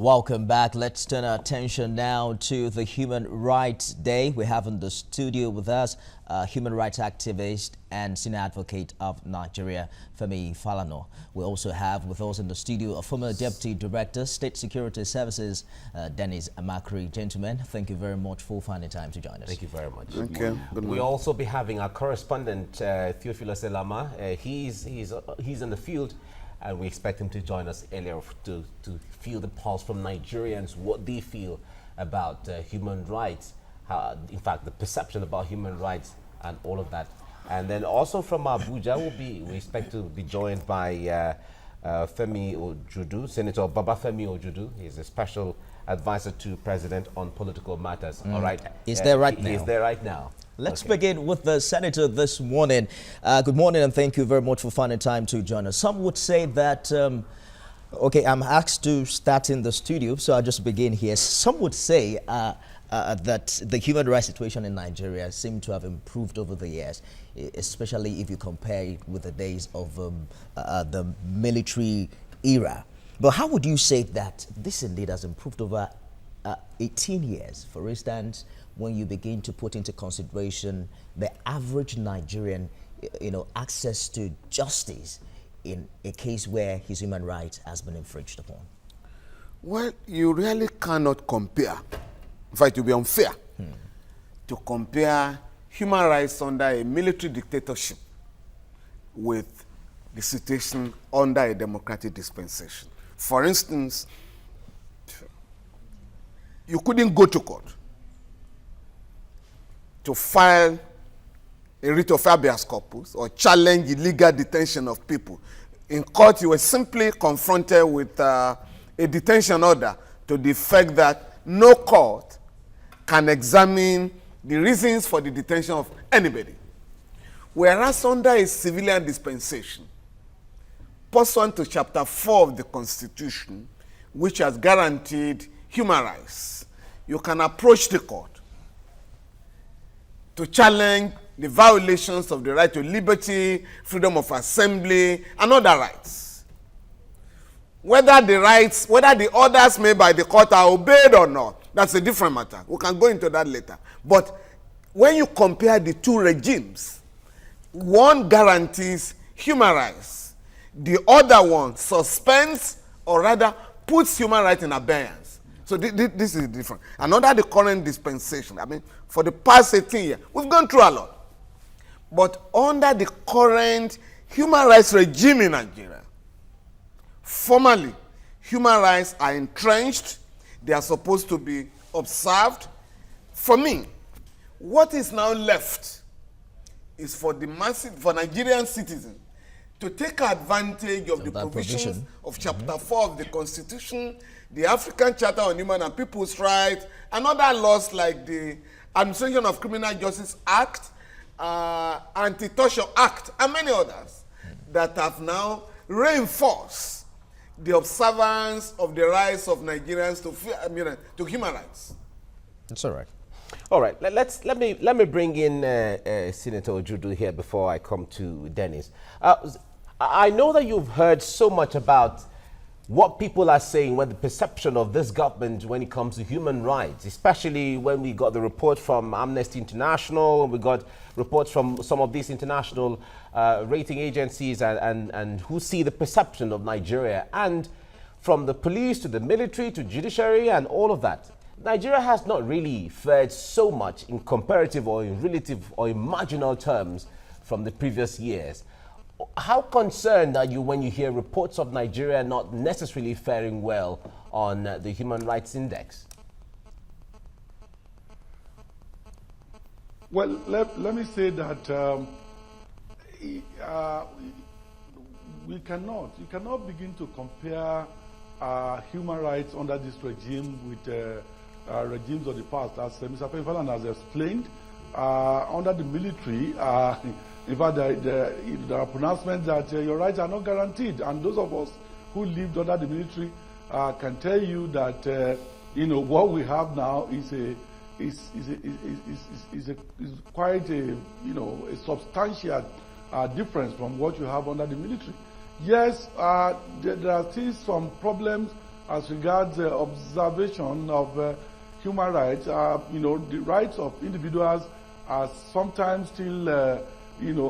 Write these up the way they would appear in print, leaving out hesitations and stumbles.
Welcome back. Let's turn our attention now to the Human Rights Day. We have in the studio with us human rights activist and senior advocate of Nigeria, Femi Falana. We also have with us in the studio a former Deputy Director, State Security Services, Dennis Amakri. Gentlemen, thank you very much for finding time to join us. Thank you very much. Okay. We'll also be having our correspondent, Theophilus Elama. He's in the field, and we expect him to join us earlier to feel the pulse from Nigerians, what they feel about human rights, in fact, the perception about human rights and all of that. And then also from Abuja, we expect to be joined by Femi Ojudu, Senator Baba Femi Ojudu. He's a special advisor to President on political matters. All right. He's there right now. He's there right now. Let's begin with the Senator this morning. Good morning, and thank you very much for finding time to join us. Some would say that, okay, I'm asked to start in the studio, so I'll just begin here. Some would say that the human rights situation in Nigeria seems to have improved over the years, especially if you compare it with the days of the military era. But how would you say that this indeed has improved over 18 years? For instance, when you begin to put into consideration the average Nigerian, access to justice in a case where his human rights has been infringed upon? Well, you really cannot compare. In fact, it would be unfair to compare human rights under a military dictatorship with the situation under a democratic dispensation. For instance, you couldn't go to court to file a writ of habeas corpus or challenge illegal detention of people. In court, you were simply confronted with a detention order to the effect that no court can examine the reasons for the detention of anybody. Whereas under a civilian dispensation, pursuant to Chapter 4 of the Constitution, which has guaranteed human rights, you can approach the court to challenge the violations of the right to liberty, freedom of assembly, and other rights. Whether the orders made by the court are obeyed or not, that's a different matter. We can go into that later. But when you compare the two regimes, one guarantees human rights, the other one suspends or rather puts human rights in abeyance. So this is different. And under the current dispensation, for the past 18 years, we've gone through a lot. But under the current human rights regime in Nigeria, formally, human rights are entrenched. They are supposed to be observed. For me, what is now left is for Nigerian citizens to take advantage of the provisions of Chapter 4 of the Constitution, the African Charter on Human and People's Rights, and other laws like the Administration of Criminal Justice Act, Anti-Torture Act, and many others that have now reinforced the observance of the rights of Nigerians to human rights. That's all right. All right. Let me bring in Senator Ojudu here before I come to Dennis. I know that you've heard so much about what people are saying, when the perception of this government when it comes to human rights, especially when we got the report from Amnesty International, and we got reports from some of these international rating agencies and who see the perception of Nigeria, and from the police to the military to judiciary and all of that. Nigeria has not really fared so much in comparative or in relative or in marginal terms from the previous years. How concerned are you when you hear reports of Nigeria not necessarily faring well on the Human Rights Index? Well, let me say that you cannot begin to compare human rights under this regime with regimes of the past. As Mr. Falana has explained, under the military, in fact, there are pronouncements that your rights are not guaranteed, and those of us who lived under the military can tell you that what we have now is quite a substantial difference from what you have under the military. Yes, there are still some problems as regards observation of human rights, the rights of individuals are sometimes still,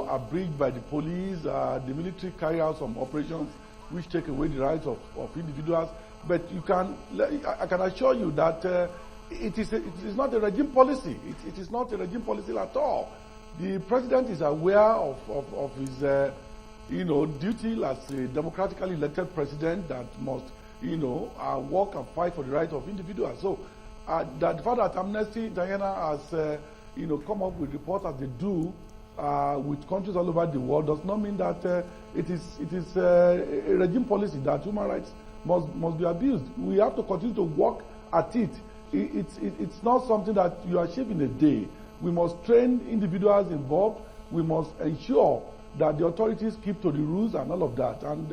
abridged by the police. The military carry out some operations which take away the rights of individuals. But I can assure you that it is not a regime policy. It is not a regime policy at all. The president is aware of his, duty as a democratically elected president that must, work and fight for the rights of individuals. So, the fact that Amnesty International has, come up with reports as they do with countries all over the world does not mean that it is a regime policy that human rights must be abused. We have to continue to work at it. It's not something that you achieve in a day. We must train individuals involved. We must ensure that the authorities keep to the rules and all of that. And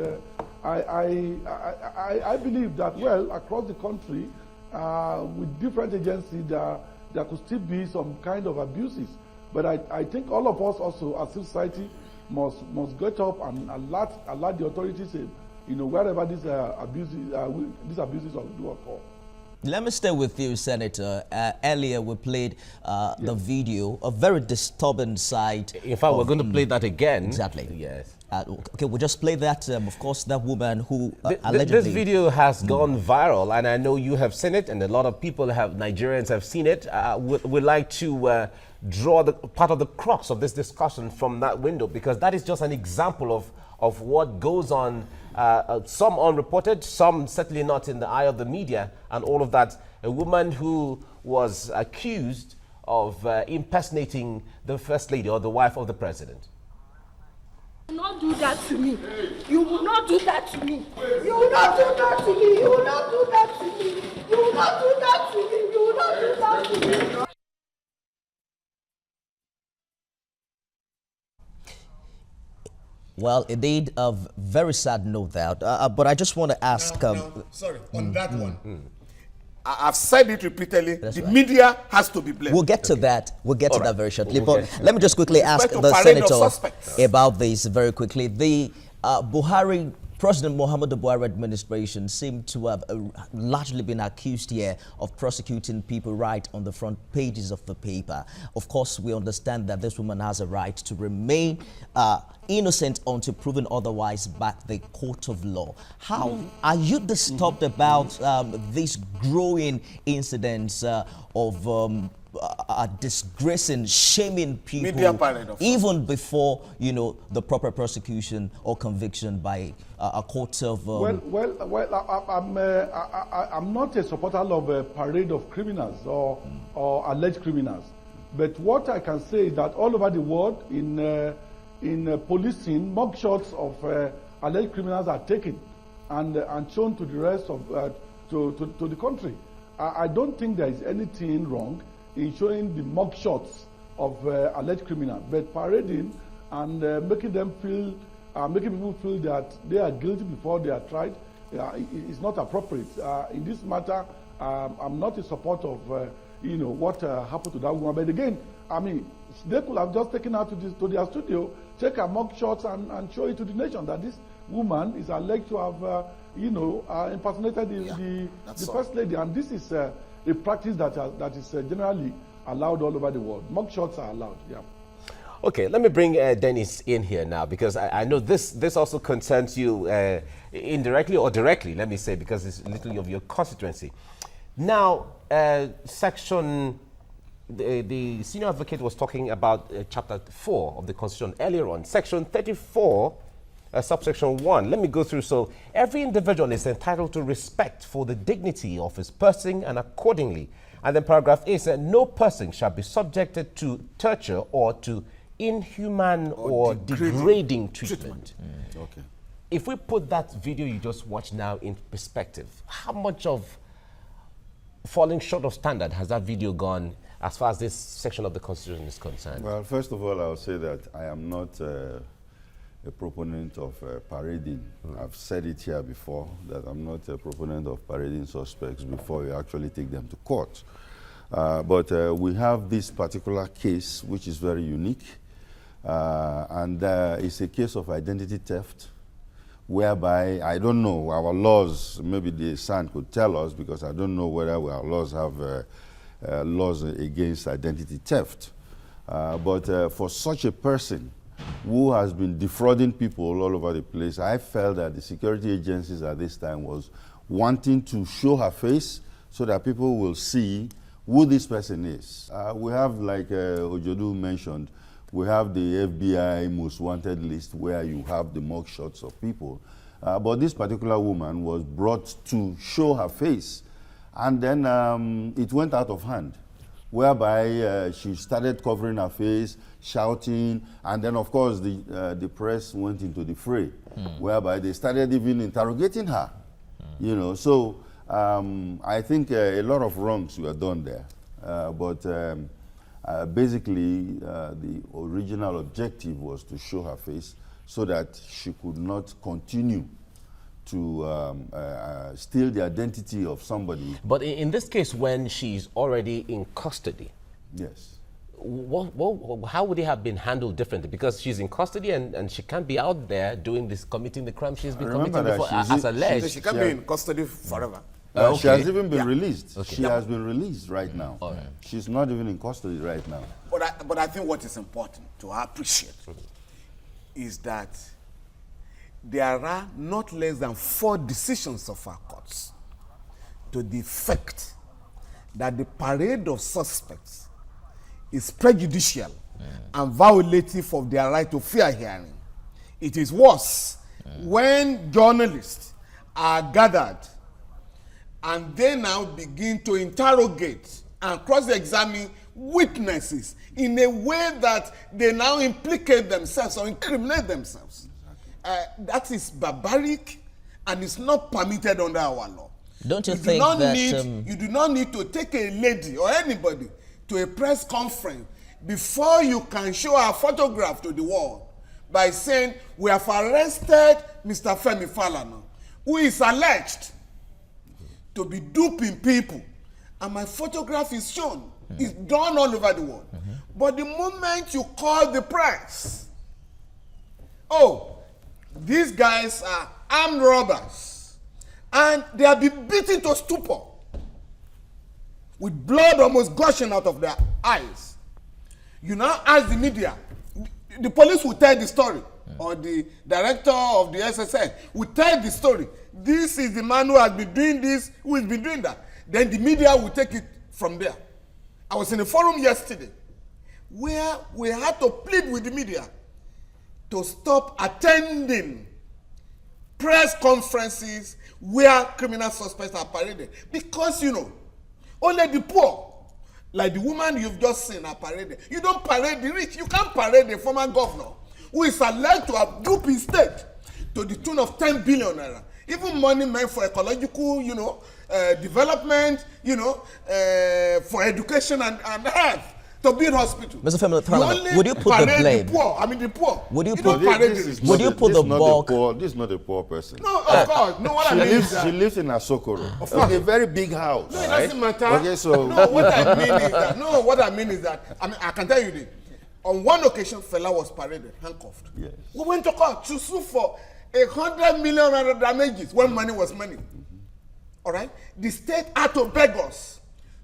I believe that, well, across the country, with different agencies, there could still be some kind of abuses. But I think all of us also, as society, must get up and alert the authorities, wherever these abuses do occur. Let me stay with you, Senator. Earlier we played the video, a very disturbing sight. In fact, we're going to play that again. Exactly. Yes. Okay, we'll just play that. Of course, that woman who allegedly... This video has gone viral, and I know you have seen it, and a lot of people Nigerians have seen it. We'd like to draw the part of the crux of this discussion from that window, because that is just an example of what goes on, some unreported, some certainly not in the eye of the media, and all of that. A woman who was accused of impersonating the First Lady or the wife of the President. You will not do that to me. You will not do that to me. You will not do that to me. You will not do that to me. You will not do that to me. You will not do that to me. Well, indeed, a very sad note that. But I just want to ask... on that one. I've said it repeatedly. That's the right. media has to be blamed. We'll get to that. We'll get to that very shortly. Okay. But let me just quickly ask to the parade of senator suspects. about this very quickly. The President Muhammadu Buhari administration seemed to have largely been accused here of prosecuting people right on the front pages of the paper. Of course, we understand that this woman has a right to remain innocent until proven otherwise by the court of law. How are you disturbed about these growing incidents of disgracing, shaming people, even before the proper prosecution or conviction by a court of? I'm not a supporter of a parade of criminals or alleged criminals, but what I can say is that all over the world, in policing, mugshots of alleged criminals are taken and shown to the rest of to the country. I don't think there is anything wrong in showing the mugshots of alleged criminals, but parading and making people feel that they are guilty before they are tried is not appropriate. In this matter, I'm not in support of what happened to that woman. But again, I mean, they could have just taken her to their studio, take her mugshots and show it to the nation that this woman is alleged to have impersonated the First Lady, and this is a practice that is generally allowed all over the world. Mugshots are allowed, yeah. Okay, let me bring Dennis in here now, because I know this also concerns you indirectly or directly, let me say, because it's literally of your constituency. Now, section, the senior advocate was talking about chapter 4 of the Constitution earlier on. Section 34, subsection 1. Let me go through. So, every individual is entitled to respect for the dignity of his person, and accordingly. And then paragraph A said, no person shall be subjected to torture or to inhuman or degrading treatment. Okay. If we put that video you just watched now in perspective, how much of falling short of standard has that video gone as far as this section of the Constitution is concerned? Well, first of all, I'll say that I am not a proponent of parading. I've said it here before, that I'm not a proponent of parading suspects before you actually take them to court. But we have this particular case, which is very unique, and it's a case of identity theft, whereby, I don't know, our laws, maybe the SAN could tell us, because I don't know whether our laws have laws against identity theft. But for such a person who has been defrauding people all over the place, I felt that the security agencies at this time was wanting to show her face so that people will see who this person is. We have, like Ojodu mentioned, we have the FBI most wanted list where you have the mugshots of people. But this particular woman was brought to show her face, and then it went out of hand, whereby she started covering her face, shouting, and then of course the press went into the fray, whereby they started even interrogating her. You know, so I think a lot of wrongs were done there, but basically the original objective was to show her face so that she could not continue to steal the identity of somebody. But in this case, when she's already in custody, Yes. how would it have been handled differently? Because she's in custody and she can't be out there doing this, committing the crime she's been Remember committing that before, as So alleged. she can't be in custody forever. She has even been released. Okay. She has been released right now. All right. She's not even in custody right now. But I think what is important to appreciate is that there are not less than 4 decisions of our courts to the effect that the parade of suspects is prejudicial and violative of their right to fair hearing. It is worse when journalists are gathered and they now begin to interrogate and cross-examine witnesses in a way that they now implicate themselves or incriminate themselves. That is barbaric and is not permitted under our law. Don't you think that... you do not need to take a lady or anybody to a press conference before you can show a photograph to the world by saying, we have arrested Mr. Femi Falana, who is alleged to be duping people, and my photograph is shown. It's done all over the world. But the moment you call the press, oh, these guys are armed robbers, and they have been beaten to stupor with blood almost gushing out of their eyes. You now ask the media, the police will tell the story, or the director of the SSN will tell the story. This is the man who has been doing this, who has been doing that. Then the media will take it from there. I was in a forum yesterday where we had to plead with the media to stop attending press conferences where criminal suspects are paraded. Because, you know, only the poor, like the woman you've just seen, are paraded. You don't parade the rich. You can't parade the former governor who is alleged to have duped his state to the tune of 10 billion naira. Even money meant for ecological, you know, development, you know, for education and health, to build hospital. Mr. Femi, would you put the blame? The poor. I mean the poor. Would you you put don't parade This the is rich. Would you put the bulk? This is not a poor person. No, of course. No, what I mean is that. She lives in Asokoro. Of a very big house. No, it right? doesn't matter. Okay, so No, what I mean is that. No, what I mean is that. I mean, I can tell you this. On one occasion, Fela was paraded, handcuffed. Yes. We went to court to sue for 100 million naira damages when money was money. All right? The state had to beg us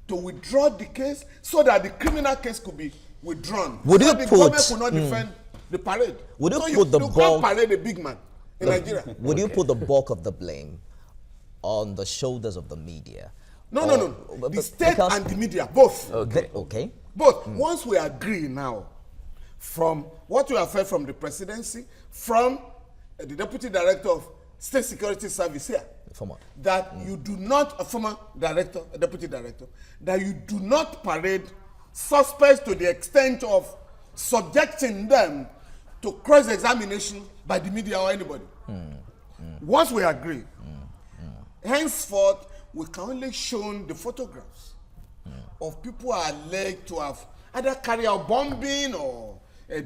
to withdraw the case so that the criminal case could be withdrawn. Would so you the put- government could not defend the parade. Would you so put the you bulk- can't parade a big man in Nigeria. Would you put the bulk of the blame on the shoulders of the media? No, Or- no, no. but- The state because- and the media, both. Okay. But once we agree now, from what we have heard from the presidency, from the deputy director of state security service here, Former. that you do not, a former director, a deputy director, that you do not parade suspects to the extent of subjecting them to cross-examination by the media or anybody. Once we agree, henceforth, we can only show the photographs of people who are alleged to have either carried out bombing or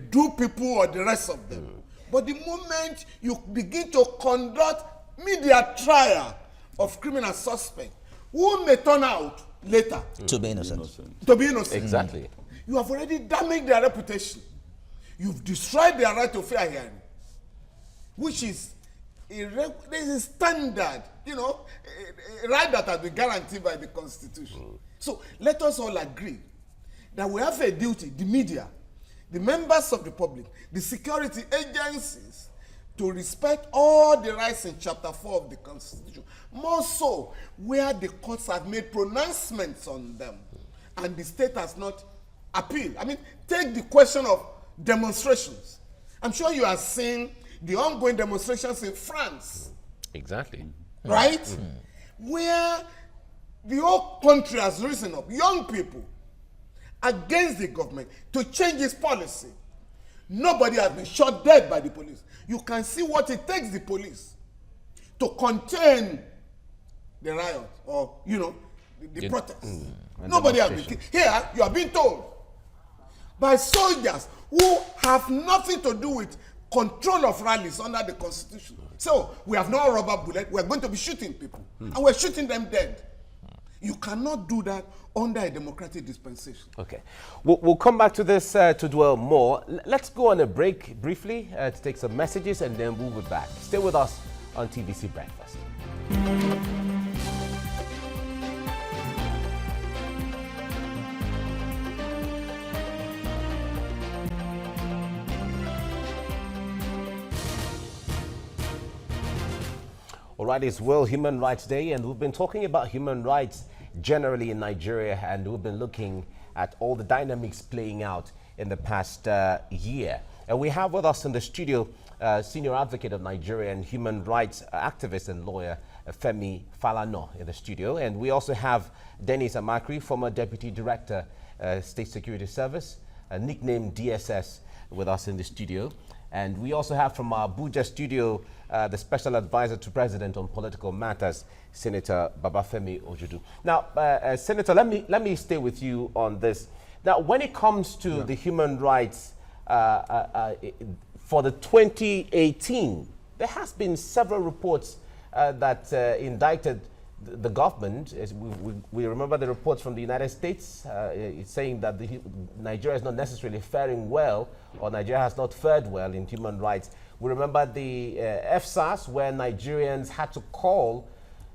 do people or the rest of them. But the moment you begin to conduct media trial of criminal suspects who may turn out later To be innocent. to be innocent, Exactly. you have already damaged their reputation. You've destroyed their right to fair hearing, which is there is a standard, a right that has been guaranteed by the Constitution. So let us all agree that we have a duty, the media, the members of the public, the security agencies, to respect all the rights in Chapter 4 of the Constitution. More so, where the courts have made pronouncements on them and the state has not appealed. I mean, take the question of demonstrations. I'm sure you have seen the ongoing demonstrations in France. Exactly. Right? Where the whole country has risen up, young people, against the government to change its policy. Nobody has been shot dead by the police. You can see what it takes the police to contain the riot or, the protest. Nobody has been killed. Here, you are being told by soldiers who have nothing to do with control of rallies under the Constitution. So, we have no rubber bullet. We are going to be shooting people. And we're shooting them dead. You cannot do that under a democratic dispensation. Okay. We'll come back to this to dwell more. Let's go on a break briefly to take some messages and then we'll be back. Stay with us on TVC Breakfast. All right, it's World Human Rights Day, and we've been talking about human rights generally in Nigeria, and we've been looking at all the dynamics playing out in the past year. And we have with us in the studio Senior Advocate of Nigeria and human rights activist and lawyer Femi Falana in the studio. And we also have Dennis Amakri, former Deputy Director, State Security Service, nicknamed DSS, with us in the studio. And we also have from our Abuja studio the Special Advisor to President on Political Matters, Senator Babafemi Ojudu. Now, Senator, let me stay with you on this. Now, when it comes to the human rights for the 2018, there has been several reports that indicted the government. We remember the reports from the United States saying that Nigeria is not necessarily faring well, or Nigeria has not fared well in human rights. We remember the FSAS, where Nigerians had to call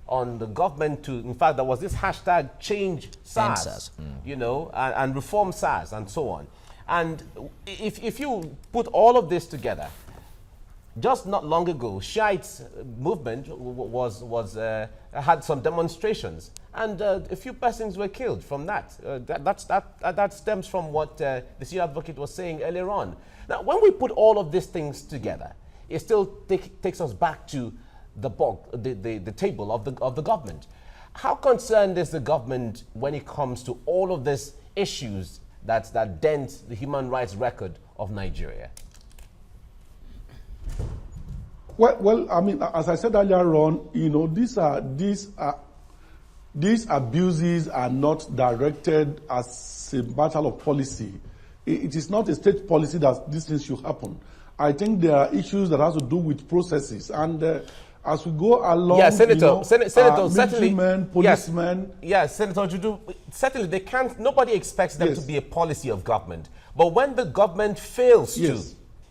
on the government to, in fact, there was this hashtag change SARS, and reform SARS and so on. And if you put all of this together, just not long ago, Shiites movement had some demonstrations, and a few persons were killed from that. That stems from what the senior advocate was saying earlier on. Now, when we put all of these things together, it still takes us back to the table of the government. How concerned is the government when it comes to all of these issues that dent the human rights record of Nigeria? Well, I mean, as I said earlier on, these abuses are not directed as a matter of policy. It is not a state policy that these things should happen. I think there are issues that have to do with processes, and as we go along, Senator, certainly, men, policemen, yes, Senator Judu, certainly they can't. Nobody expects them to be a policy of government, but when the government fails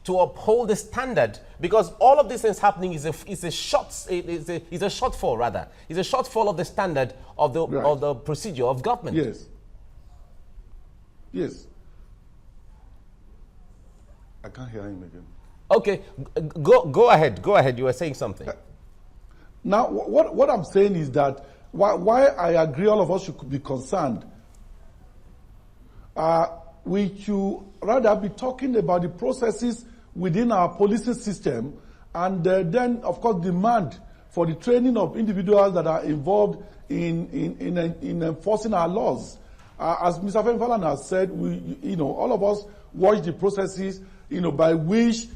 to uphold the standard, because all of these things happening is a shortfall rather. It's a shortfall of the standard of the procedure of government. Yes. I can't hear him again. Okay, go ahead. Go ahead. You were saying something. Now, what I'm saying is that why I agree all of us should be concerned. We should rather be talking about the processes within our policing system, and then, of course, demand for the training of individuals that are involved in enforcing our laws. As Mr. Femfalan has said, all of us watch the processes, by which,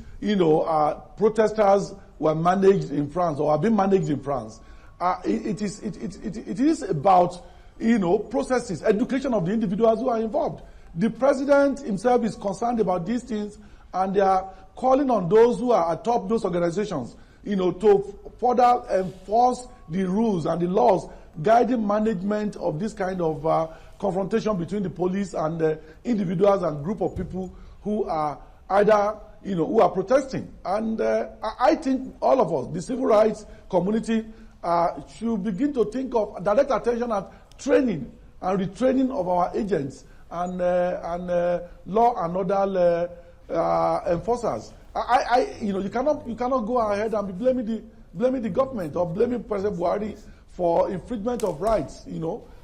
protesters were managed in France or have been managed in France. It is about, processes, education of the individuals who are involved. The president himself is concerned about these things, and they are calling on those who are atop those organizations, to further enforce the rules and the laws guiding management of this kind of confrontation between the police and individuals and group of people who are either, who are protesting. And I think all of us, the civil rights community, should begin to think of direct attention at training and retraining of our agents and law and order enforcers. You cannot go ahead and be blaming the government or blaming President Buhari for infringement of rights.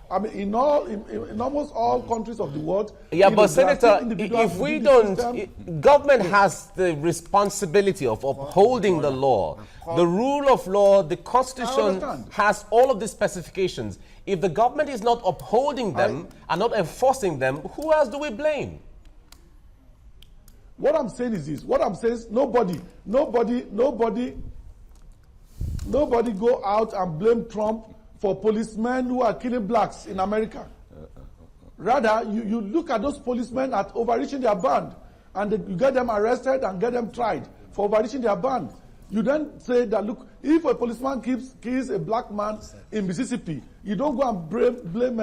I mean, in almost all countries of the world. Yeah, but Senator, if we don't, government has the responsibility of upholding the law, the rule of law, the Constitution has all of these specifications. If the government is not upholding them and not enforcing them, who else do we blame? What I'm saying is this. What I'm saying is nobody go out and blame Trump for policemen who are killing blacks in America. Rather, you look at those policemen at overreaching their band, and you get them arrested and get them tried for overreaching their band. You then say that, look, if a policeman kills a black man in Mississippi, you don't go and blame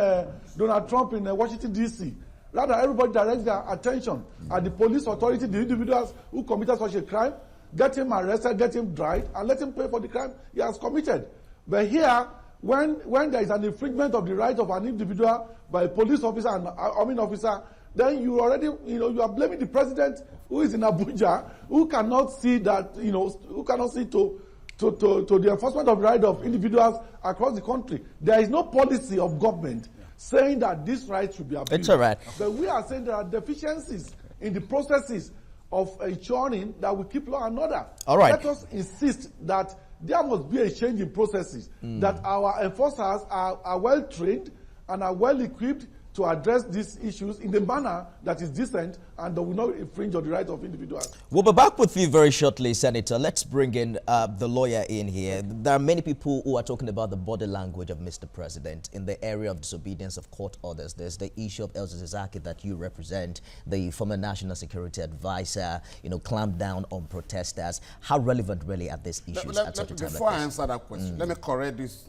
Donald Trump in Washington, D.C. Rather, everybody directs their attention at the police authority, the individuals who committed such a crime, get him arrested, get him tried, and let him pay for the crime he has committed. But here, when there is an infringement of the right of an individual by a police officer and army officer, then you already, you are blaming the president who is in Abuja, who cannot see that, who cannot see to the enforcement of the right of individuals across the country. There is no policy of government saying that this right should be abused. It's all right. But we are saying there are deficiencies in the processes of ensuring that we keep law and order. All right. Let us insist that there must be a change in processes, that our enforcers are well trained and are well equipped to address these issues in the manner that is decent and that will not infringe on the rights of individuals. We'll be back with you very shortly, Senator. Let's bring in the lawyer in here. There are many people who are talking about the body language of Mr. President in the area of disobedience of court orders. There's the issue of Elsa Zaki that you represent, the former National Security Advisor, clamp down on protesters. How relevant really are these issues at such a time? Before I answer that question, let me correct this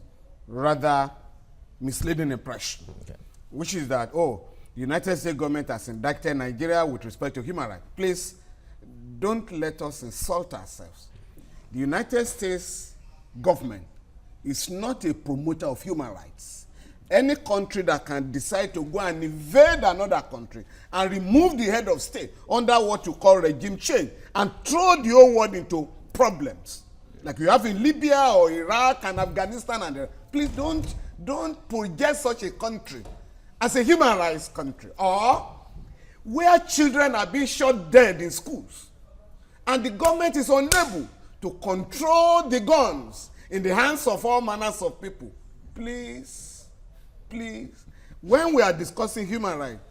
rather misleading impression. Okay. Which is that, the United States government has indicted Nigeria with respect to human rights. Please, don't let us insult ourselves. The United States government is not a promoter of human rights. Any country that can decide to go and invade another country and remove the head of state under what you call regime change and throw the whole world into problems, like you have in Libya or Iraq and Afghanistan, and please don't project such a country as a human rights country, or where children are being shot dead in schools and the government is unable to control the guns in the hands of all manners of people. Please, when we are discussing human rights,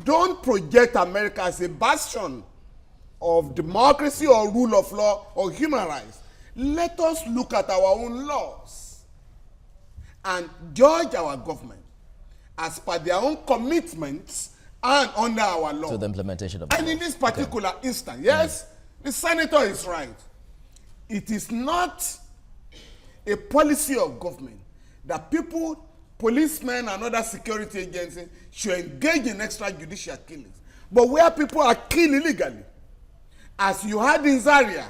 don't project America as a bastion of democracy or rule of law or human rights. Let us look at our own laws and judge our government as per their own commitments and under our law. So the implementation of and in this particular instance, yes, the senator is right. It is not a policy of government that people, policemen and other security agencies should engage in extrajudicial killings. But where people are killed illegally, as you had in Zaria,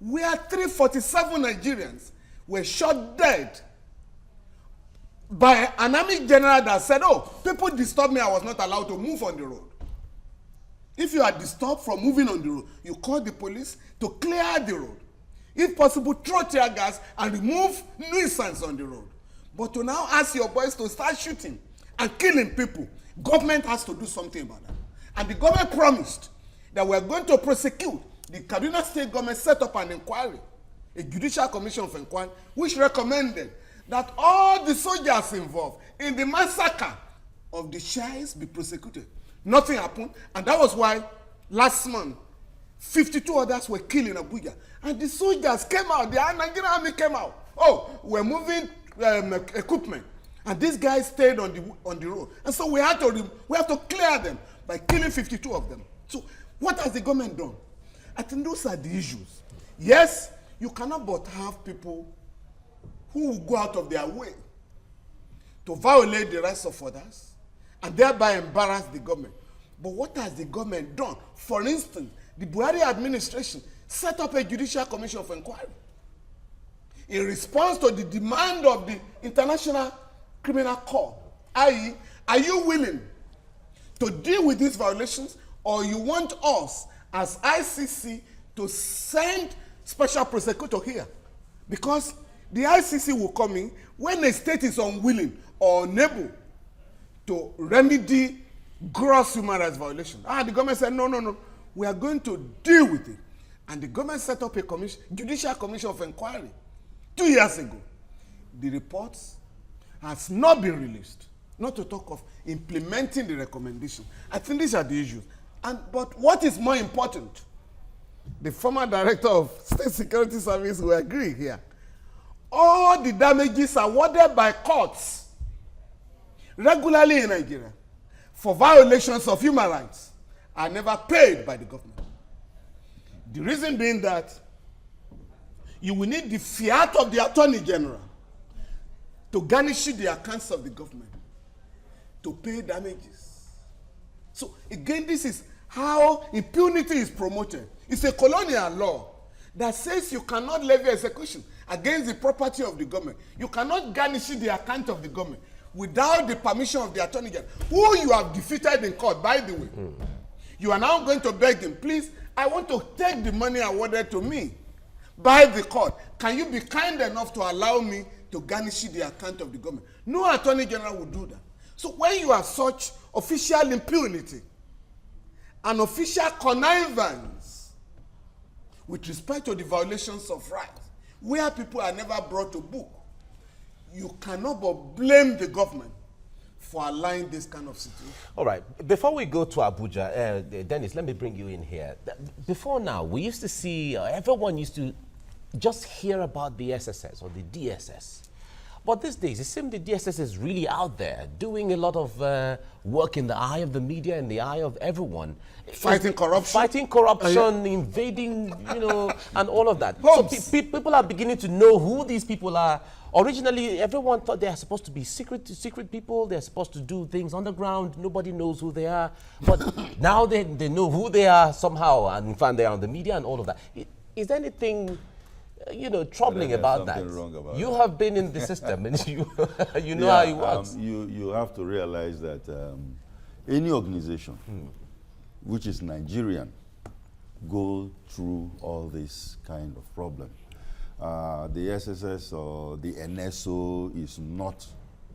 where 347 Nigerians were shot dead by an army general that said, people disturbed me, I was not allowed to move on the road. If you are disturbed from moving on the road, you call the police to clear the road. If possible, throw tear gas and remove nuisance on the road. But to now ask your boys to start shooting and killing people, government has to do something about that. And the government promised that we are going to prosecute. The Kaduna State government set up an inquiry, a judicial commission of inquiry, which recommended that all the soldiers involved in the massacre of the Shias be prosecuted. Nothing happened, and that was why last month 52 others were killed in Abuja. And the soldiers came out, the Nigerian army came out. We're moving equipment. And these guys stayed on the road. And so we have to clear them by killing 52 of them. So what has the government done? I think those are the issues. Yes, you cannot but have people who will go out of their way to violate the rights of others and thereby embarrass the government. But what has the government done? For instance, the Buhari administration set up a judicial commission of inquiry in response to the demand of the International Criminal Court, i.e., are you willing to deal with these violations, or you want us as ICC to send special prosecutor here? Because the ICC will come in when a state is unwilling or unable to remedy gross human rights violations. The government said, no, we are going to deal with it. And the government set up a commission, judicial commission of inquiry 2 years ago. The reports has not been released, not to talk of implementing the recommendation. I think these are the issues. But what is more important, the former director of State Security Service will agree here. All the damages awarded by courts regularly in Nigeria for violations of human rights are never paid by the government. The reason being that you will need the fiat of the Attorney General to garnish the accounts of the government to pay damages. So again, this is how impunity is promoted. It's a colonial law that says you cannot levy execution against the property of the government. You cannot garnish the account of the government without the permission of the Attorney General, who you have defeated in court, by the way. You are now going to beg him, please, I want to take the money awarded to me by the court. Can you be kind enough to allow me to garnish the account of the government? No Attorney General will do that. So when you have such official impunity and official connivance with respect to the violations of rights, where people are never brought to book, you cannot but blame the government for allowing this kind of situation. All right. Before we go to Abuja, Dennis, let me bring you in here. Before now, we used to see, everyone used to just hear about the SSS or the DSS. But these days, it seems the DSS is really out there doing a lot of work in the eye of the media, in the eye of everyone. Fighting corruption. Fighting corruption, invading, and all of that. Homes. So people are beginning to know who these people are. Originally, everyone thought they are supposed to be secret people. They're supposed to do things underground. Nobody knows who they are. But now they know who they are somehow, and in fact, they are on the media and all of that. Is there anything troubling about that? You have been in the system, and you know how it works. You have to realize that any organization which is Nigerian go through all this kind of problem. The SSS or the NSO is not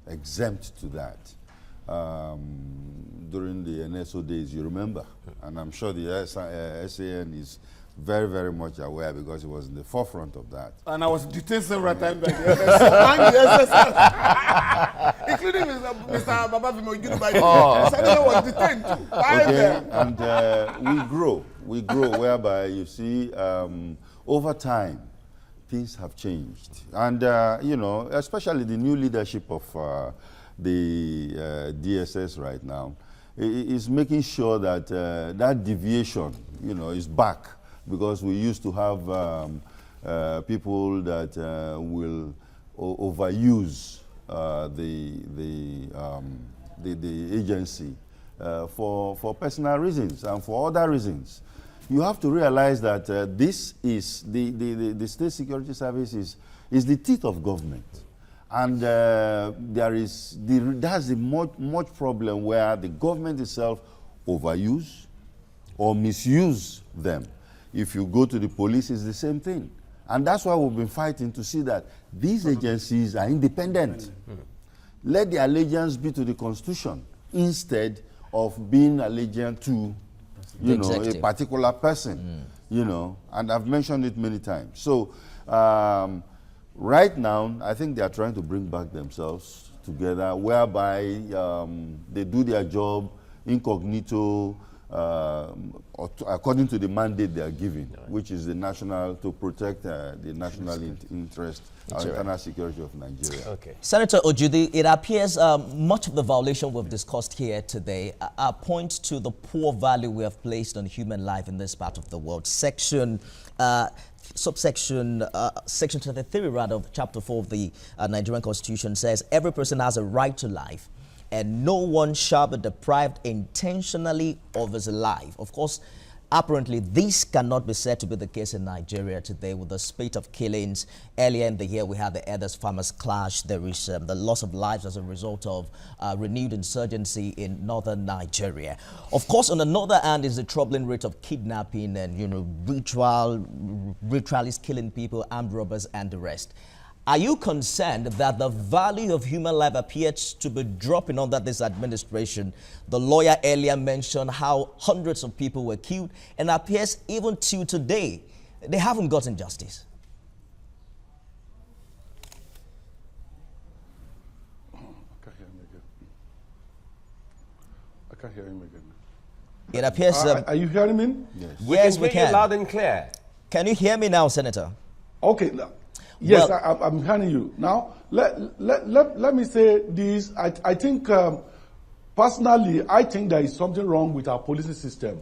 exempt to that. During the NSO days, you remember, and I'm sure the SAN is very, very much aware because he was in the forefront of that. And I was detained several times by the NSO and the SSS, including Mr. Babafimo by the Senator was detained too. Okay, and we grow, whereby you see over time, things have changed. And, especially the new leadership of the DSS right now is making sure that that deviation, is back. Because we used to have people that will overuse the agency for personal reasons and for other reasons. You have to realize that this is the State Security Service is the teeth of government, and there's a much problem where the government itself overuse or misuse them. If you go to the police, it's the same thing. And that's why we've been fighting to see that these agencies are independent. Let the allegiance be to the Constitution instead of being allegiant to a particular person, and I've mentioned it many times. So right now, I think they are trying to bring back themselves together, whereby they do their job incognito, according to the mandate they are given, which is the national, to protect the national interest, internal security of Nigeria. Okay. Senator Ojudi, it appears much of the violation we've discussed here today points to the poor value we have placed on human life in this part of the world. Section 23 of Chapter 4 of the Nigerian Constitution says every person has a right to life, and no one shall be deprived intentionally of his life. Of course, apparently this cannot be said to be the case in Nigeria today with the spate of killings. Earlier in the year, we had the Elders Farmers clash. There is the loss of lives as a result of renewed insurgency in northern Nigeria. Of course, on another hand is the troubling rate of kidnapping and, ritualists killing people, armed robbers, and the rest. Are you concerned that the value of human life appears to be dropping under this administration? The lawyer earlier mentioned how hundreds of people were killed, and appears even till today they haven't gotten justice. I can't hear him again. I can't hear him again. It appears... are you hearing me? Yes, we hear you can. loud and clear. Can you hear me now, Senator? Okay. Yes, Well, I'm hearing you. Now, let me say this. I think, personally, I think there is something wrong with our policing system.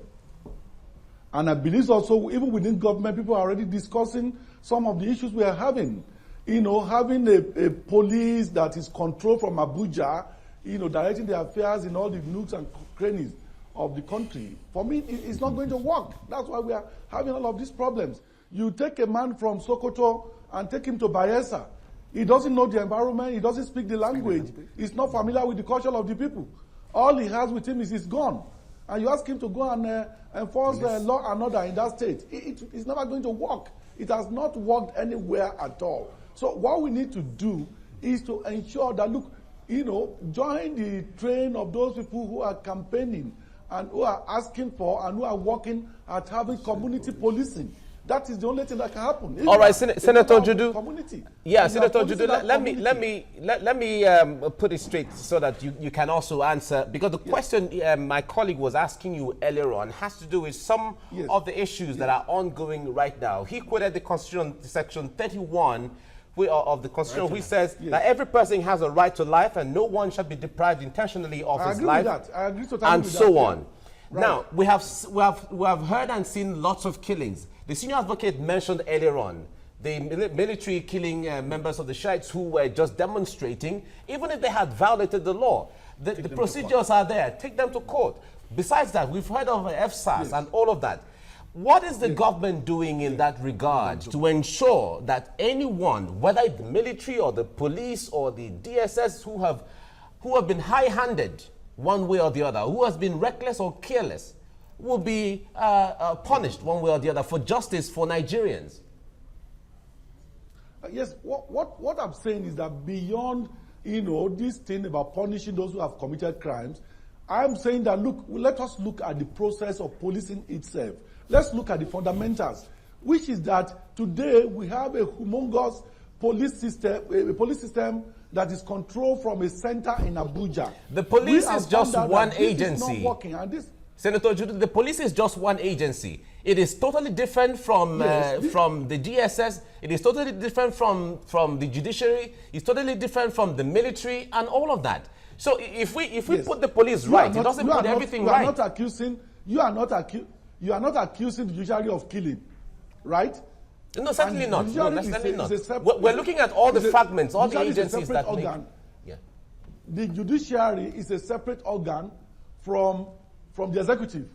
And I believe also, even within government, people are already discussing some of the issues we are having. Having a police that is controlled from Abuja, directing the affairs in all the nooks and crannies of the country. For me, it's not going to work. That's why we are having all of these problems. You take a man from Sokoto and take him to Bayelsa. He doesn't know the environment. He doesn't speak the language. He's not familiar with the culture of the people. All he has with him is his gun. And you ask him to go and enforce law and order in that state. It's never going to work. It has not worked anywhere at all. So what we need to do is to ensure that, look, join the train of those people who are campaigning and who are asking for and who are working at having community policing. That is the only thing that can happen. All right, Senator Judu. Community. Yeah, Senator Judu. Let me put it straight so that you can also answer, because the question my colleague was asking you earlier on has to do with some of the issues that are ongoing right now. He quoted the Constitution, Section 31 of the Constitution, which says that every person has a right to life and no one shall be deprived intentionally of his life, I agree totally and with so that, on. Right. Now we have heard and seen lots of killings. The senior advocate mentioned earlier on the military killing members of the Shiites who were just demonstrating. Even if they had violated the law, the procedures are there. Take them to court. Besides that, we've heard of FSAS and all of that. What is the government doing in that regard to ensure that anyone, whether it's the military or the police or the DSS, who have been high-handed one way or the other, who has been reckless or careless, will be punished one way or the other for justice for Nigerians? Yes, what I'm saying is that beyond, this thing about punishing those who have committed crimes, I'm saying that, look, let us look at the process of policing itself. Let's look at the fundamentals, which is that today we have a humongous police system that is controlled from a center in Abuja. The police is just one agency. This is not working, and this, Senator Judu, the police is just one agency. It is totally different from the GSS. It is totally different from the judiciary. It's totally different from the military and all of that. So if we put the police right, it doesn't put everything right. You are not accusing the judiciary of killing, right? No, certainly not. No, certainly not. We're looking at all the fragments, all the agencies that make. Yeah. The judiciary is a separate organ from the executive.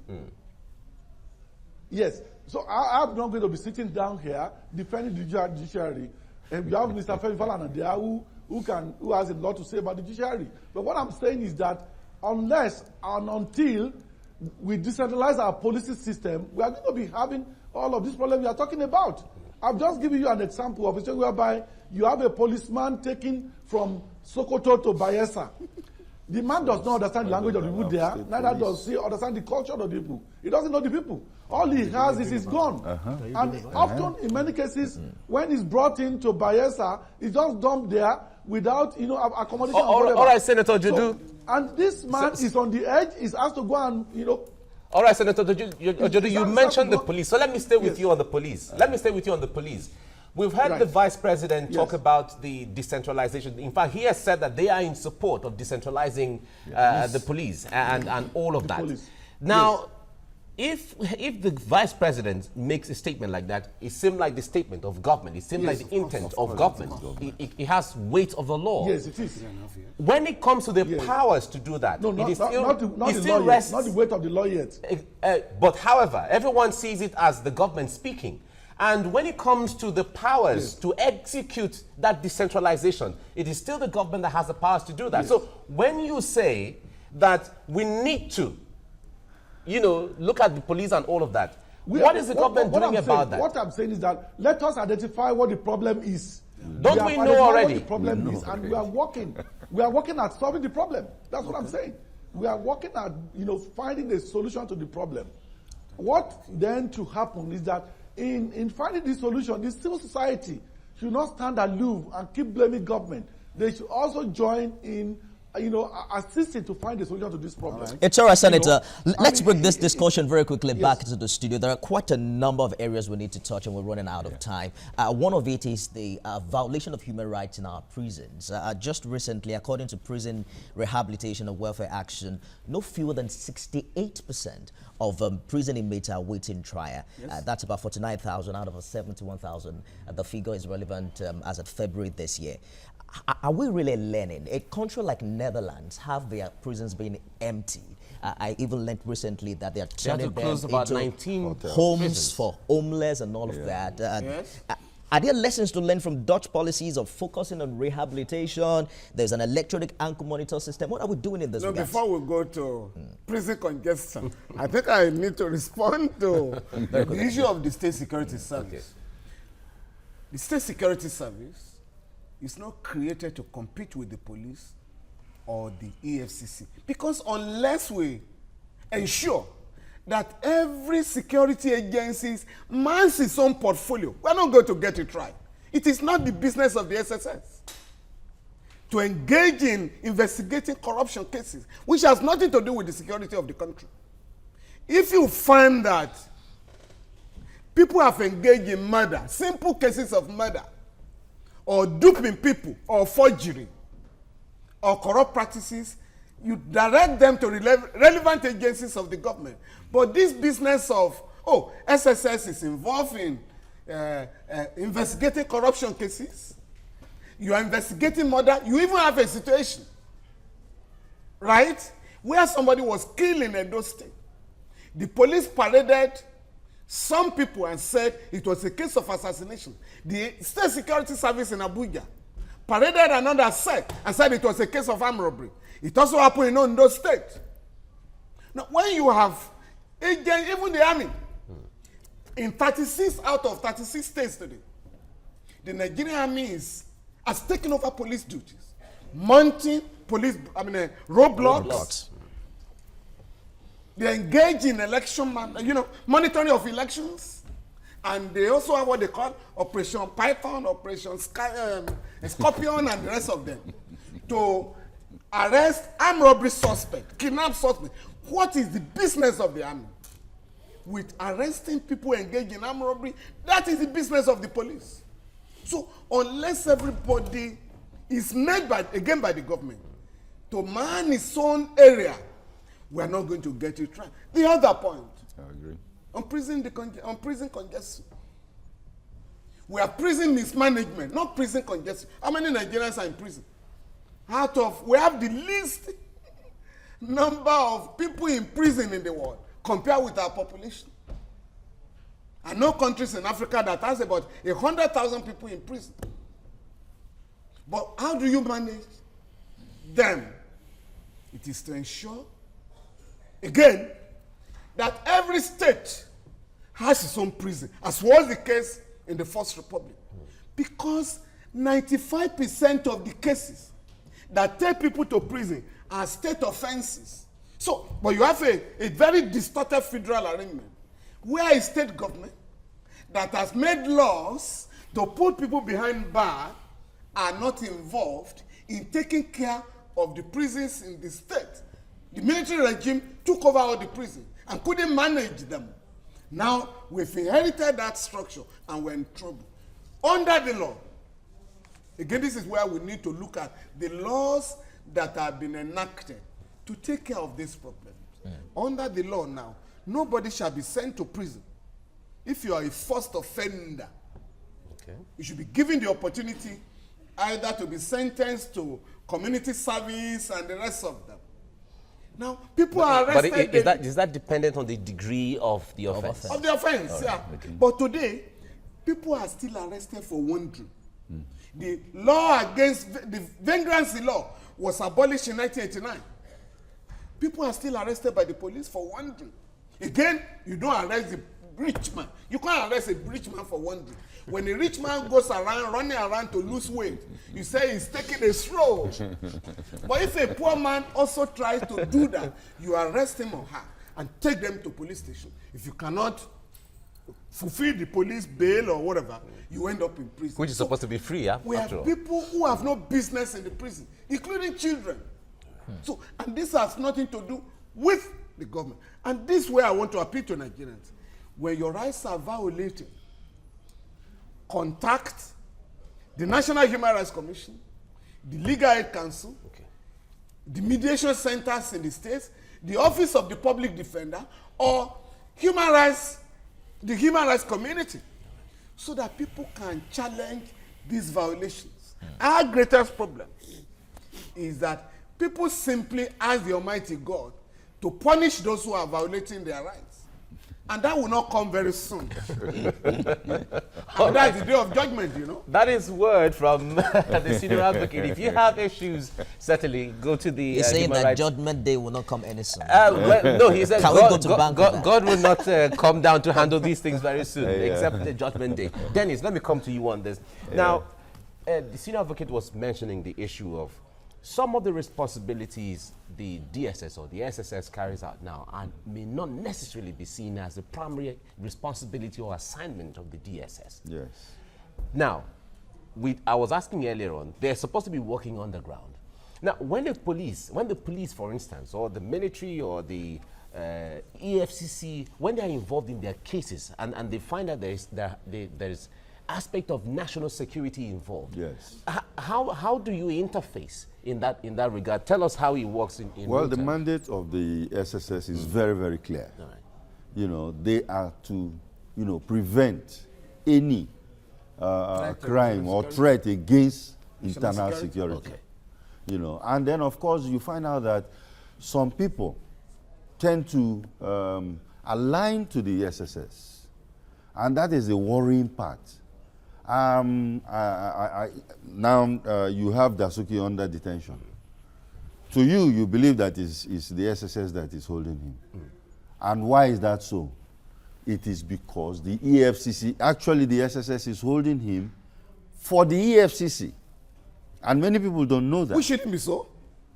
Yes. So I'm not going to be sitting down here defending the judiciary. And you have Mr. Femi Falana there who has a lot to say about the judiciary. But what I'm saying is that unless and until we decentralize our policy system, we are going to be having all of these problems we are talking about. I've just given you an example of a situation whereby you have a policeman taken from Sokoto to Bayelsa. The man does not understand the language of the people there, neither does he understand the culture of the people. He doesn't know the people. All he has is his gun. And often, in many cases, when he's brought into Bayelsa, he's just dumped there without, accommodation. All right, Senator Judu. And this man is on the edge, he's asked to go and, All right, Senator Judu, you mentioned the police. So let me stay with you on the police. Let me stay with you on the police. We've heard the Vice President talk about the decentralization. In fact, he has said that they are in support of decentralizing the police and all of that. Police. Now, if the vice president makes a statement like that, it seems like the statement of government. It seems like the intent of government. It has weight of the law. Yes, it is. When it comes to the powers to do that, No, it not, is not, still, not, the, not, it the still law rests. yet, not the weight of the law yet. But however, everyone sees it as the government speaking. And when it comes to the powers to execute that decentralization, it is still the government that has the powers to do that. So when you say that we need to, look at the police and all of that, what is the government doing about that? What I'm saying is that let us identify what the problem is. Don't we know already? What the problem is, and we are working. We are working at solving the problem. That's what I'm saying. We are working at finding a solution to the problem. What then to happen is that in finding this solution, the civil society should not stand aloof and keep blaming government. They should also join in assisting to find a solution to this problem. Right. It's all right, Senator. Let's bring this discussion very quickly back into the studio. There are quite a number of areas we need to touch, and we're running out of time. One of it is the violation of human rights in our prisons. Just recently, according to Prison Rehabilitation and Welfare Action, no fewer than 68% of prison inmates are awaiting trial. Yes. That's about 49,000 out of 71,000. The figure is relevant as of February this year. Are we really learning? A country like Netherlands have their prisons being empty. I even learned recently that they are turning them about into 19 homes prisons for homeless and all of that. Are there lessons to learn from Dutch policies of focusing on rehabilitation? There's an electronic ankle monitor system. What are we doing in this regard? Before we go to prison congestion, I think I need to respond to the issue of the State Security Service. Okay. The State Security Service is not created to compete with the police or the EFCC. Because unless we ensure that every security agency mans its own portfolio, we're not going to get it right. It is not the business of the SSS to engage in investigating corruption cases, which has nothing to do with the security of the country. If you find that people have engaged in murder, simple cases of murder, or duping people, or forgery, or corrupt practices, you direct them to relevant agencies of the government. But this business of, SSS is involved in investigating corruption cases, you are investigating murder, you even have a situation, right, where somebody was killed in Edo State. The police paraded some people and said it was a case of assassination. The State Security Service in Abuja paraded another set and said it was a case of armed robbery. It also happened in Ondo State. Now, when you have agents, even the army, in 36 out of 36 states today, the Nigerian army has taken over police duties, mounting police, roadblocks. They engage in election, monitoring of elections, and they also have what they call Operation Python, Operation Scorpion, and the rest of them, to arrest armed robbery suspect, kidnap suspect. What is the business of the army? With arresting people engaged in armed robbery, that is the business of the police. So unless everybody is made by the government to man its own area, we are not going to get it right. The other point, I agree. On prison congestion. We have prison mismanagement, not prison congestion. How many Nigerians are in prison? We have the least number of people in prison in the world compared with our population. I know countries in Africa that has about 100,000 people in prison. But how do you manage them? It is to ensure, again, that every state has its own prison, as was the case in the First Republic. Because 95% of the cases that take people to prison are state offenses. So, but you have a very distorted federal arrangement, where a state government that has made laws to put people behind bars are not involved in taking care of the prisons in the state. The military regime took over all the prisons and couldn't manage them. Now, we've inherited that structure and we're in trouble. Under the law, again, this is where we need to look at the laws that have been enacted to take care of these problems. Under the law now, nobody shall be sent to prison if you are a first offender. Okay. You should be given the opportunity either to be sentenced to community service and the rest of them. Now, people are arrested. But is that dependent on the degree of the offense? Of the offense, yeah. Okay. But today, people are still arrested for wandering. The law against the vagrancy law was abolished in 1989. People are still arrested by the police for wandering. Again, you don't arrest the rich man. You can't arrest a rich man for wandering. When a rich man goes around, running around to lose weight, you say he's taking a stroll. But if a poor man also tries to do that, you arrest him or her and take them to police station. If you cannot fulfill the police bail or whatever, you end up in prison. Which is supposed to be free, yeah? We have people who have no business in the prison, including children. So, and this has nothing to do with the government. And this is where I want to appeal to Nigerians. When your rights are violated, contact the National Human Rights Commission, the Legal Aid Council, the mediation centers in the states, the Office of the Public Defender, or the human rights community, so that people can challenge these violations. Our greatest problem is that people simply ask the Almighty God to punish those who are violating their rights. And that will not come very soon. And that's the day of judgment, you know. That is word from the senior advocate. If you have issues, certainly go to the He's saying that judgment day will not come any soon. Well, no, he said God will not come down to handle these things very soon, except the judgment day. Dennis, let me come to you on this. Now, the senior advocate was mentioning the issue of some of the responsibilities the DSS or the SSS carries out now and may not necessarily be seen as the primary responsibility or assignment of the DSS. Yes. Now, I was asking earlier on, they're supposed to be working on the ground. Now, when the police, for instance, or the military or the EFCC, when they're involved in their cases and they find that there is aspect of national security involved. Yes. How do you interface in that regard? Tell us how it works in well, the mandate of the SSS is very, very clear. All right. You know, they are to, prevent any crime or threat against internal security. Okay. And then of course you find out that some people tend to align to the SSS, and that is the worrying part. Now you have Dasuki under detention. To you believe that it's the SSS that is holding him. And why is that so? It is because the EFCC, actually the SSS is holding him for the EFCC. And many people don't know that. Which shouldn't be so.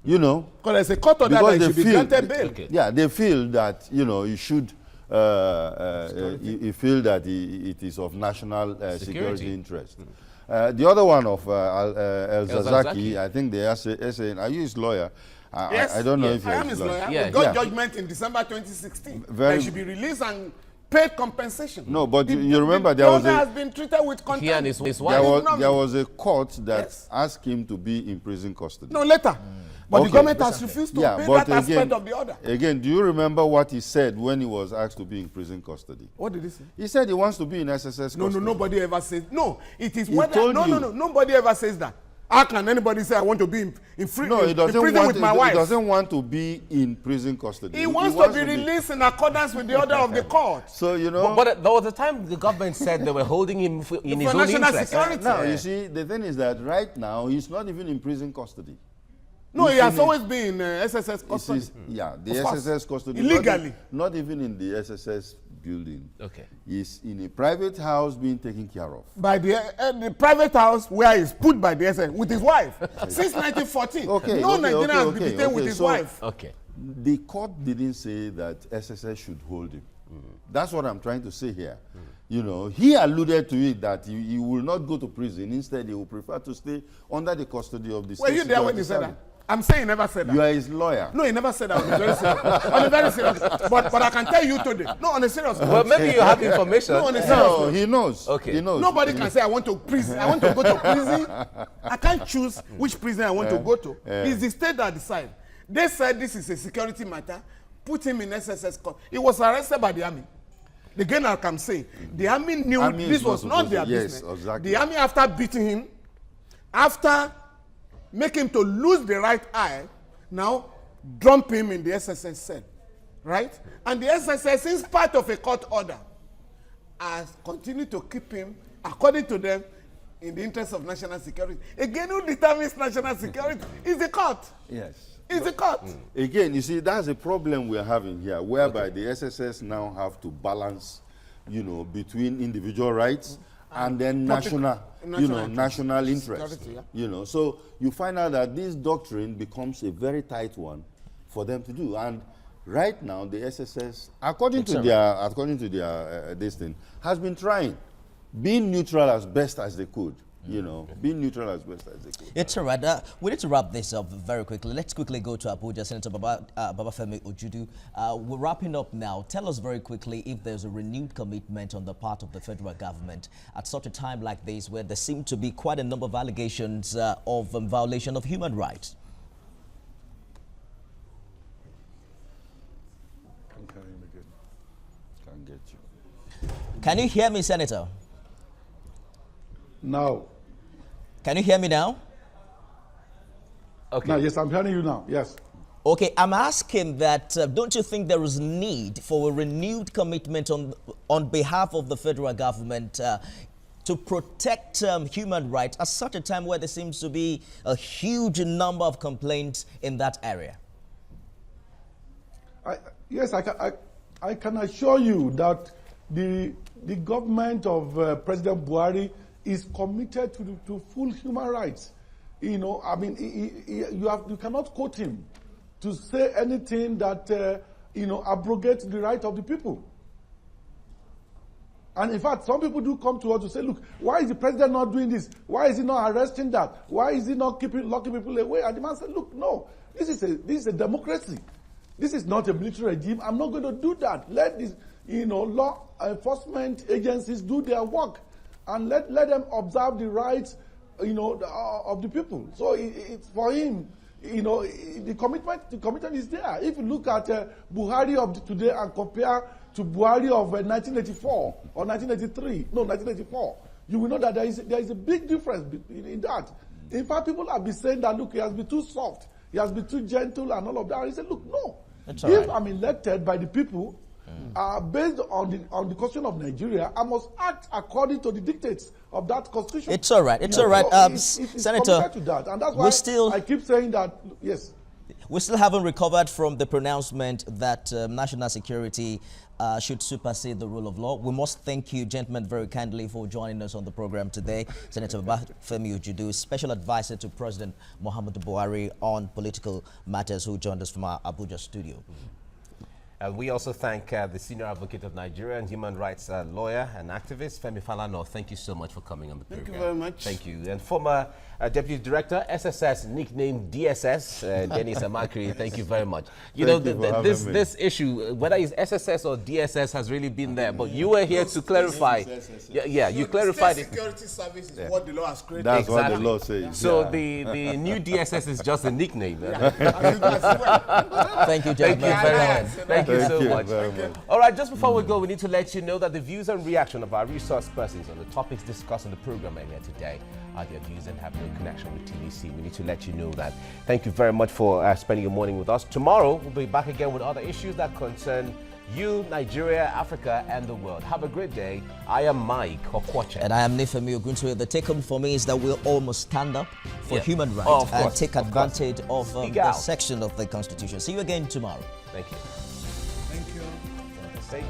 Because there's a court order that should be granted bail. Okay. Yeah, they feel that, you should you feel that it is of national security interest. The other one of El-Zazaki, I think they are saying, are you his lawyer? Yes, I don't know if I am his lawyer. Yeah. We got judgment in December 2016. That should be released and paid compensation. No, but you remember there was has been treated with contempt. He and his wife. There was a court that asked him to be in prison custody. No, later. But the government has refused to pay that aspect of the order. Again, do you remember what he said when he was asked to be in prison custody? What did he say? He said he wants to be in SSS custody. No, nobody ever says. No, it is whether. No, nobody ever says that. How can anybody say I want to be in prison with my wife? He doesn't want to be in prison custody. He wants to be released in accordance with the order of the court. So, But there was a time the government said they were holding him in his own interest. Security. Now, you see, the thing is that right now, he's not even in prison custody. No, he has always been in SSS custody. The SSS custody. Illegally. Not even in the SSS building. Okay. He's in a private house being taken care of. By the private house where he's put by the SSS with his wife. Since 1914. No Nigerian has been detained with his wife. Okay. The court didn't say that SSS should hold him. That's what I'm trying to say here. He alluded to it that he will not go to prison. Instead, he will prefer to stay under the custody of the state. Were you there when he said that? I'm saying he never said that. You are his lawyer. No, he never said that. On a very serious. But I can tell you today. No, on a serious. Well, maybe you have information. No, on a serious. No, he knows. Okay. He knows. Nobody can say I want to prison. I want to go to prison. I can't choose which prison I want to go to. It's the state that decides. They said this is a security matter. put him in SSS court. He was arrested by the army. Again, I can say, the army knew this was not their business. Yes, exactly. The army, after beating him, after making him to lose the right eye, now dump him in the SSS cell, right? And the SSS, is part of a court order, has continued to keep him, according to them, in the interest of national security. Again, who determines national security? Is the court. Yes. Is the court. Again, you see, that's a problem we're having here, whereby the SSS now have to balance, between individual rights and then national interest. Security, So you find out that this doctrine becomes a very tight one for them to do. And right now, the SSS, according to their this thing, has been trying, being neutral as best as they could. Being neutral as best as they could. It's all right. We need to wrap this up very quickly. Let's quickly go to Abuja. Senator Babafemi Ojudu. We're wrapping up now. Tell us very quickly if there's a renewed commitment on the part of the federal government at such a time like this, where there seem to be quite a number of allegations of violation of human rights. Can't get you. Can you hear me, Senator? Now. Can you hear me now? Okay. Now, yes, I'm hearing you now. Yes. Okay, I'm asking that, don't you think there is need for a renewed commitment on behalf of the federal government to protect human rights at such a time where there seems to be a huge number of complaints in that area? Yes, I can assure you that the government of President Buhari is committed to full human rights. You cannot quote him to say anything that abrogates the right of the people. And in fact, some people do come to us to say, look, why is the president not doing this? Why is he not arresting that? Why is he not locking people away? And the man said, look, no, this is a democracy. This is not a military regime. I'm not going to do that. Let these law enforcement agencies do their work. And let them observe the rights, of the people. So it's for him, the commitment is there. If you look at Buhari of today and compare to Buhari of 1984 or 1984, you will know that there is a big difference in that. In fact, people have been saying that, look, he has been too soft, he has been too gentle and all of that. And he said, look, no. If I'm elected by the people, based on the constitution of Nigeria, I must act according to the dictates of that constitution. It's all right. It's all right. It's Senator, to that. And that's why I keep saying that, yes. We still haven't recovered from the pronouncement that national security should supersede the rule of law. We must thank you, gentlemen, very kindly for joining us on the program today. Senator Babafemi Ojudu, Special Advisor to President Muhammadu Buhari on political matters, who joined us from our Abuja studio. And we also thank the Senior Advocate of Nigeria and human rights lawyer and activist, Femi Falana. Thank you so much for coming on the program. Thank you very much. Thank you. And former Deputy Director, SSS, nicknamed DSS, Dennis Amakri, thank you very much. This issue, whether it's SSS or DSS, has really been there. But you were here to clarify. You clarified it. Security service is what the law has created. That's what the law says. So the new DSS is just a nickname. Thank you, gentlemen. Thank you very much. Thank you so much. Very much. All right, just before we go, we need to let you know that the views and reaction of our resource persons on the topics discussed on the program earlier today are their views and have no connection with TVC. We need to let you know that. Thank you very much for spending your morning with us. Tomorrow, we'll be back again with other issues that concern you, Nigeria, Africa, and the world. Have a great day. I am Mike Okwacha. And I am Nifemi Oguntoye. The take-home for me is that we'll almost stand up for human rights and take advantage of the section of the Constitution. See you again tomorrow. Thank you. Thank you. Thank you.